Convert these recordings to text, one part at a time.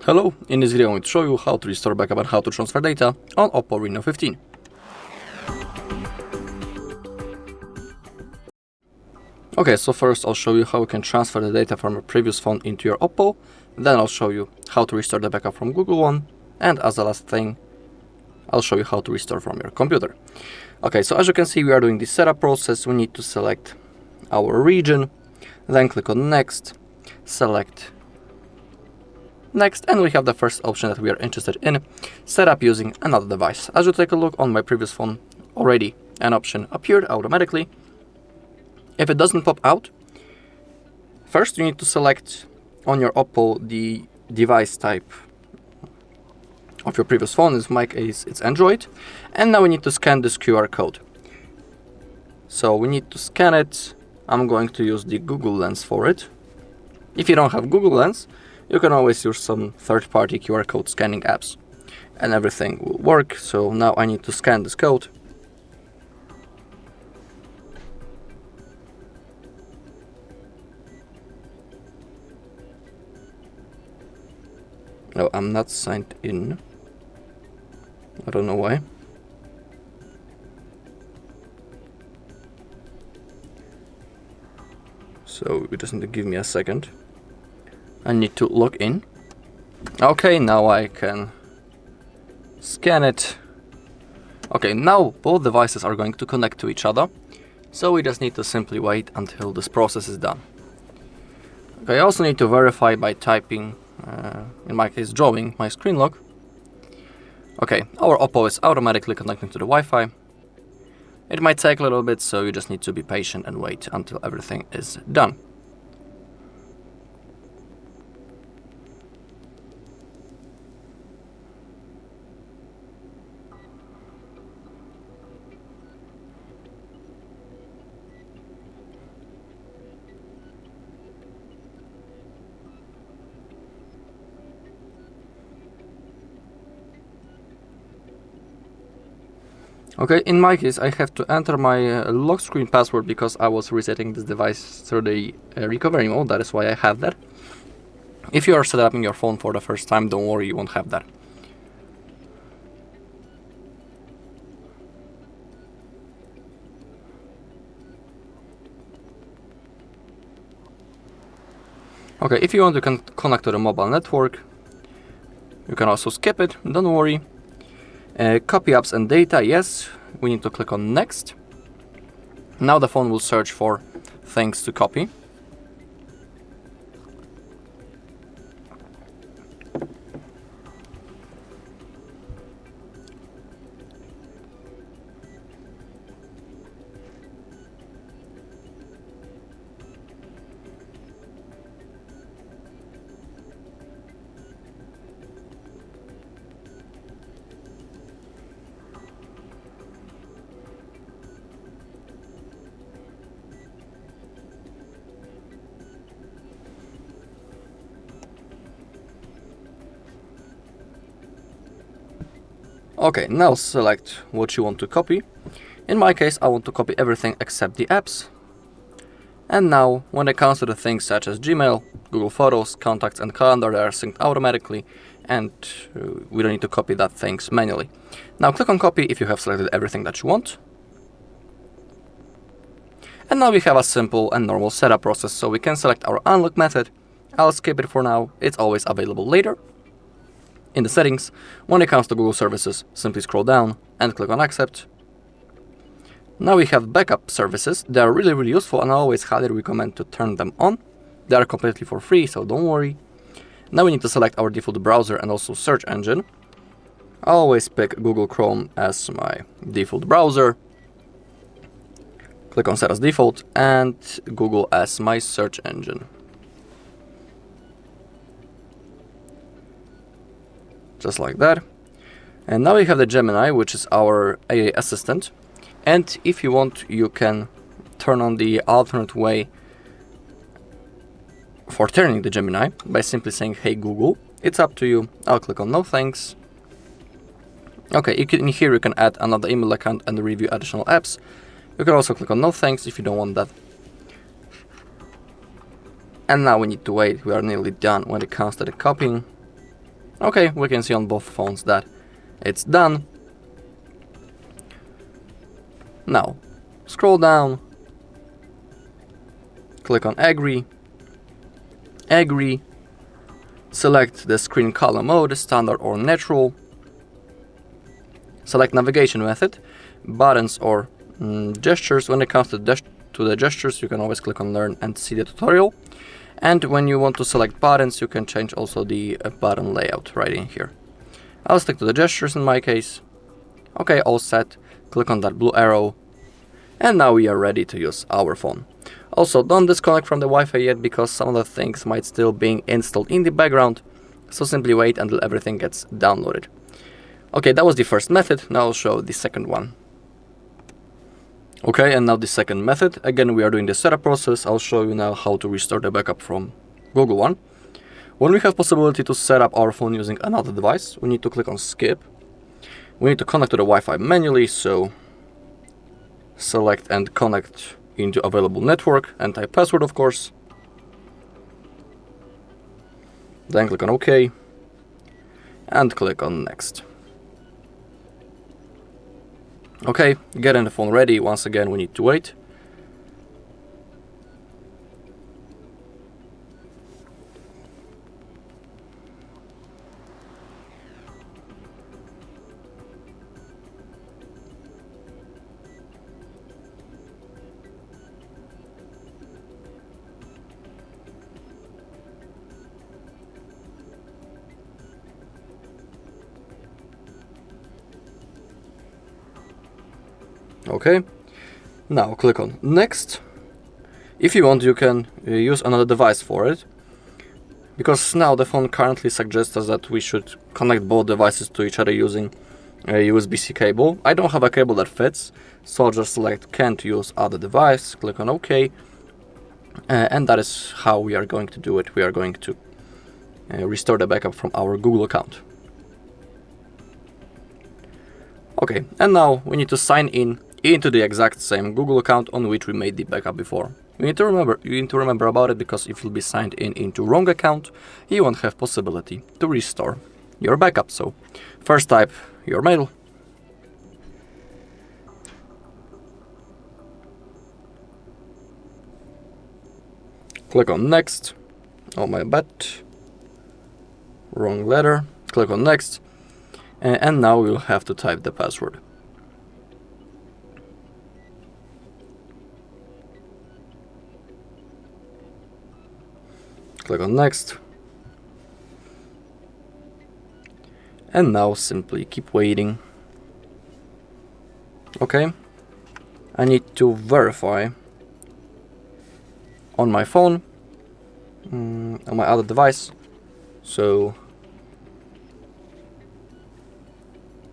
Hello, in this video I'm going to show you how to restore backup and how to transfer data on OPPO Reno 15. Okay, so first I'll show you how you can transfer the data from a previous phone into your OPPO, then I'll show you how to restore the backup from Google One, and as the last thing, I'll show you how to restore from your computer. Okay, so as you can see, we are doing the setup process. We need to select our region, then click on Next, select Next, and we have the first option that we are interested in, set up using another device. As you take a look on my previous phone, already an option appeared automatically. If it doesn't pop out, first you need to select on your OPPO the device type of your previous phone. In my case, it's Android. And now we need to scan this QR code. So we need to scan it. I'm going to use the Google Lens for it. If you don't have Google Lens, you can always use some third-party QR code scanning apps and everything will work. So now I need to scan this code. No, I'm not signed in. I don't know why. So it doesn't give me a second. I need to log in. Okay, now I can scan it. Okay, now both devices are going to connect to each other. So we just need to simply wait until this process is done. Okay, I also need to verify by typing, in my case, drawing my screen lock. Okay, our OPPO is automatically connecting to the Wi-Fi. It might take a little bit, so you just need to be patient and wait until everything is done. Okay, in my case, I have to enter my lock screen password because I was resetting this device through the recovery mode. That is why I have that. If you are setting your phone for the first time, don't worry, you won't have that. Okay, if you want to connect to the mobile network, you can also skip it, don't worry. Copy apps and data, yes, we need to click on Next. Now the phone will search for things to copy. Okay, now select what you want to copy. In my case, I want to copy everything except the apps. And now, when it comes to the things such as Gmail, Google Photos, Contacts and Calendar, they are synced automatically, and we don't need to copy that things manually. Now click on copy if you have selected everything that you want. And now we have a simple and normal setup process, so we can select our unlock method. I'll skip it for now, it's always available later. In the settings, when it comes to Google services, simply scroll down and click on accept. Now we have backup services. They are really useful and I always highly recommend to turn them on. They are completely for free, so don't worry. Now we need to select our default browser and also search engine. I always pick Google Chrome as my default browser. Click on set as default and Google as my search engine. Just like that. And now we have the Gemini, which is our AI assistant. And if you want, you can turn on the alternate way for turning the Gemini by simply saying, "Hey Google." It's up to you. I'll click on no thanks. Okay, in here you can add another email account and review additional apps. You can also click on no thanks if you don't want that. And now we need to wait. We are nearly done when it comes to the copying. Okay, we can see on both phones that it's done. Now, scroll down, click on Agree, Agree, select the screen color mode, standard or natural, select navigation method, buttons or gestures. When it comes to the gestures, you can always click on Learn and see the tutorial. And when you want to select buttons, you can change also the button layout right in here. I'll stick to the gestures in my case. Okay, all set. Click on that blue arrow. And now we are ready to use our phone. Also, don't disconnect from the Wi-Fi yet, because some of the things might still be installed in the background. So simply wait until everything gets downloaded. Okay, that was the first method. Now I'll show the second one. Okay, and now the second method. Again, we are doing the setup process. I'll show you now how to restore the backup from Google One. When we have possibility to set up our phone using another device, we need to click on Skip. We need to connect to the Wi-Fi manually, so select and connect into available network and type password, of course. Then click on OK and click on Next. Okay, getting the phone ready. Once again, we need to wait. Okay, now click on Next. If you want, you can use another device for it, because now the phone currently suggests us that we should connect both devices to each other using a USB-C cable. I don't have a cable that fits, so I'll just select Can't Use Other Device, click on OK, and that is how we are going to do it. We are going to restore the backup from our Google account. Okay, and now we need to sign in into the exact same Google account on which we made the backup before. You need to remember about it, because if you'll be signed in into wrong account, you won't have possibility to restore your backup. So first type your mail. Click on Next. Oh my bad. Wrong letter. Click on Next. And now we'll have to type the password. Click on Next. And now simply keep waiting. Okay. I need to verify on my phone, on my other device. So,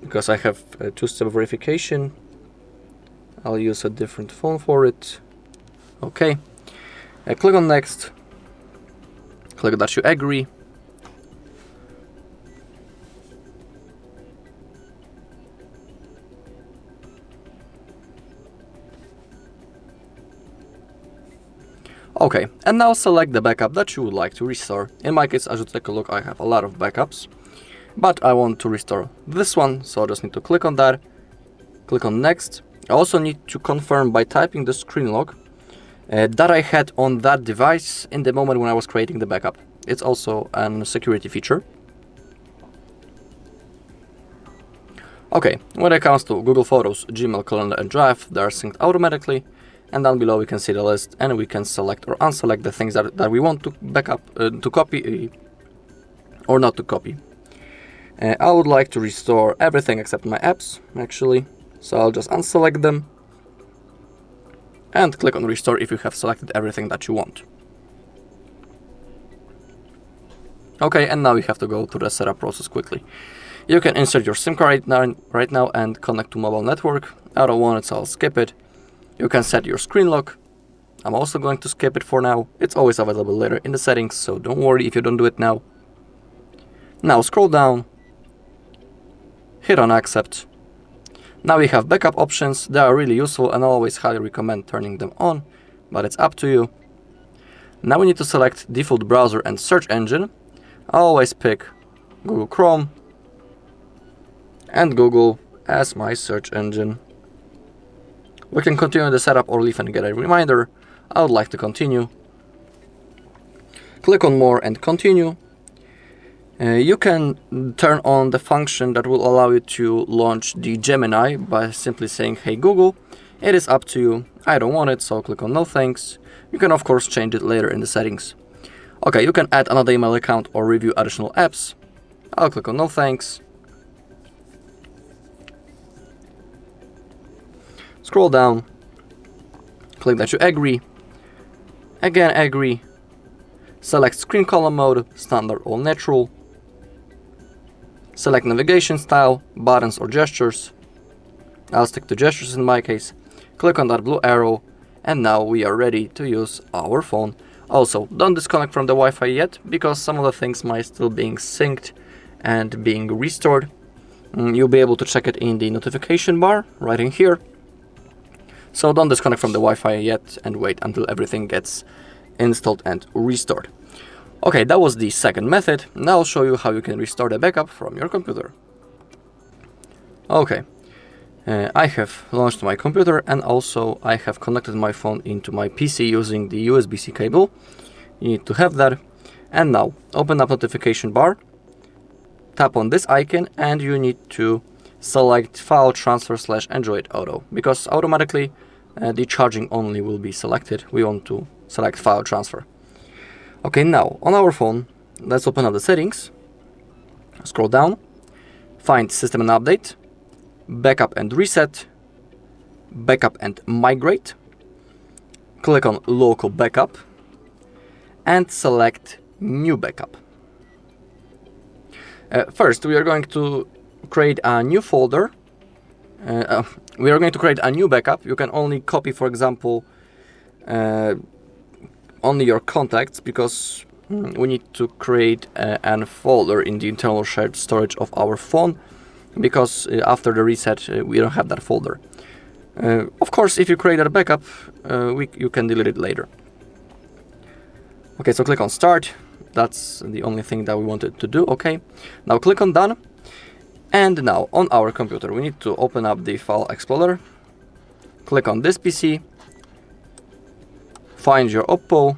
because I have a two-step verification, I'll use a different phone for it. Okay. Click on Next. Click that you agree. Okay, and now select the backup that you would like to restore. In my case, as you take a look, I have a lot of backups, but I want to restore this one, so I just need to click on that. Click on Next. I also need to confirm by typing the screen lock that I had on that device in the moment when I was creating the backup. It's also a security feature. Okay, when it comes to Google Photos, Gmail, Calendar and Drive, they are synced automatically. And down below we can see the list, and we can select or unselect the things that we want to backup, to copy or not to copy. I would like to restore everything except my apps, actually. So I'll just unselect them and click on Restore if you have selected everything that you want. Okay, and now you have to go through the setup process quickly. You can insert your SIM card right now and connect to mobile network. I don't want it, so I'll skip it. You can set your screen lock. I'm also going to skip it for now. It's always available later in the settings, so don't worry if you don't do it now. Now scroll down, hit on Accept. Now we have backup options. They are really useful, and I always highly recommend turning them on, but it's up to you. Now we need to select default browser and search engine. I always pick Google Chrome, and Google as my search engine. We can continue the setup or leave and get a reminder. I would like to continue. Click on More and Continue. You can turn on the function that will allow you to launch the Gemini by simply saying, "Hey Google." It is up to you. I don't want it, so click on No Thanks. You can of course change it later in the settings. Okay, you can add another email account or review additional apps. I'll click on No Thanks. Scroll down. Click that you agree. Again, agree. Select Screen Column Mode, Standard or Natural. Select navigation style, buttons or gestures. I'll stick to gestures in my case. Click on that blue arrow, and now we are ready to use our phone. Also, don't disconnect from the Wi-Fi yet, because some of the things might still being synced and being restored. You'll be able to check it in the notification bar right in here. So don't disconnect from the Wi-Fi yet and wait until everything gets installed and restored. Okay, that was the second method. Now I'll show you how you can restore the backup from your computer. Okay, I have launched my computer, and also I have connected my phone into my PC using the USB-C cable. You need to have that. And now open up notification bar, tap on this icon, and you need to select File Transfer / Android Auto, because automatically the charging only will be selected. We want to select File Transfer. Okay, now on our phone, let's open up the settings, scroll down, find System and Update, Backup and Reset, Backup and Migrate, click on Local Backup, and select New Backup. First, we are going to create a new folder. We are going to create a new backup. You can only copy, for example, only your contacts, because we need to create a folder in the internal shared storage of our phone, because after the reset we don't have that folder. Of course, if you create a backup, you can delete it later. Okay, so click on Start. That's the only thing that we wanted to do. Okay, now click on Done. And now on our computer we need to open up the File Explorer, click on this PC, find your OPPO,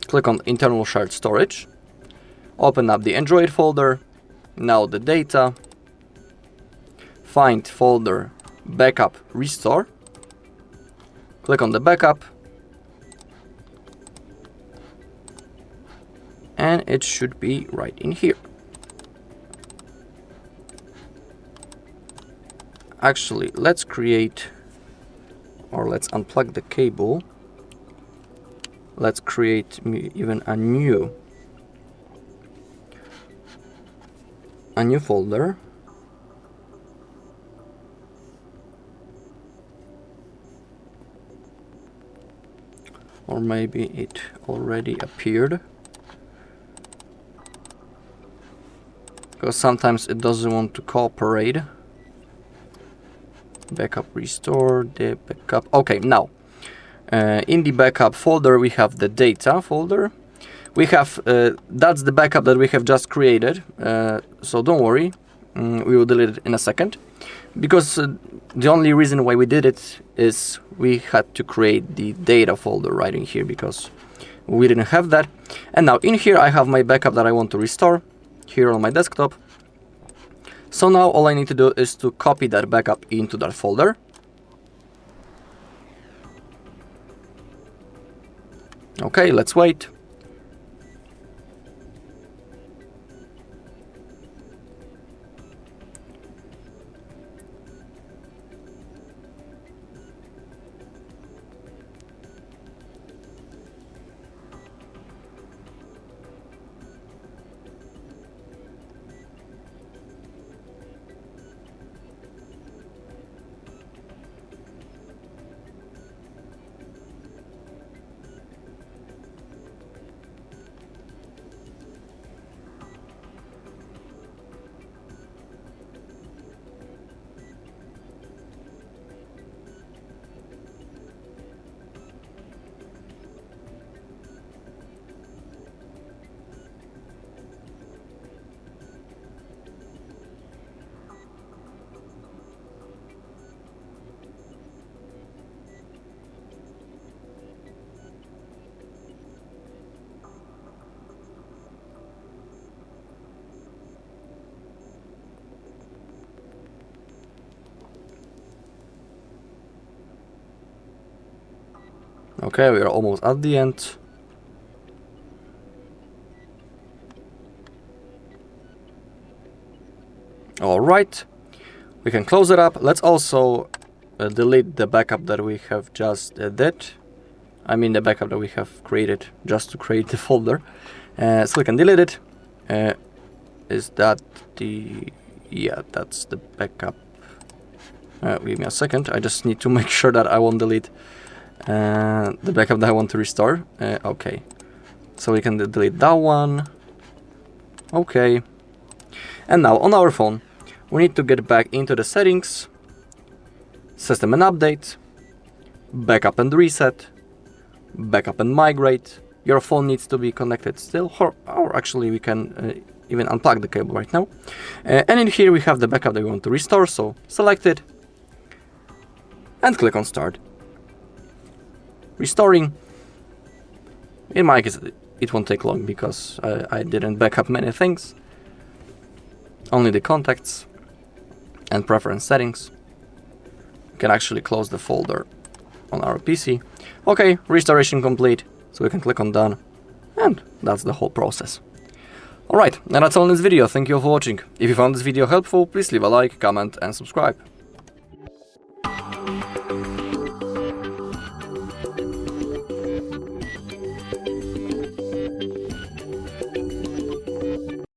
click on Internal Shared Storage, open up the Android folder, now the data, find folder Backup Restore, click on the backup, and it should be right in here. Actually, let's create, or let's unplug the cable. Let's create even a new folder. Or maybe it already appeared, because sometimes it doesn't want to cooperate. Backup restore, the backup. Okay, now in the backup folder we have the data folder. We have that's the backup that we have just created, so don't worry, we will delete it in a second, because the only reason why we did it is we had to create the data folder right in here, because we didn't have that. And now in here I have my backup that I want to restore here on my desktop. So now all I need to do is to copy that backup into that folder. Okay, let's wait. Okay, we are almost at the end. Alright, we can close it up. Let's also delete the backup that we have just did. I mean the backup that we have created just to create the folder. So we can delete it. Is that the... yeah, that's the backup. Give me a second, I just need to make sure that I won't delete the backup that I want to restore. Okay, so we can delete that one. Okay, and now on our phone we need to get back into the settings, system and update, backup and reset, backup and migrate. Your phone needs to be connected still, or actually we can even unplug the cable right now. And in here we have the backup that we want to restore, so select it and click on start. Restoring. In my case it won't take long because I didn't back up many things. Only the contacts and preference settings. We can actually close the folder on our PC. Okay, restoration complete, so we can click on done, and that's the whole process. Alright, and that's all in this video. Thank you all for watching. If you found this video helpful, please leave a like, comment and subscribe.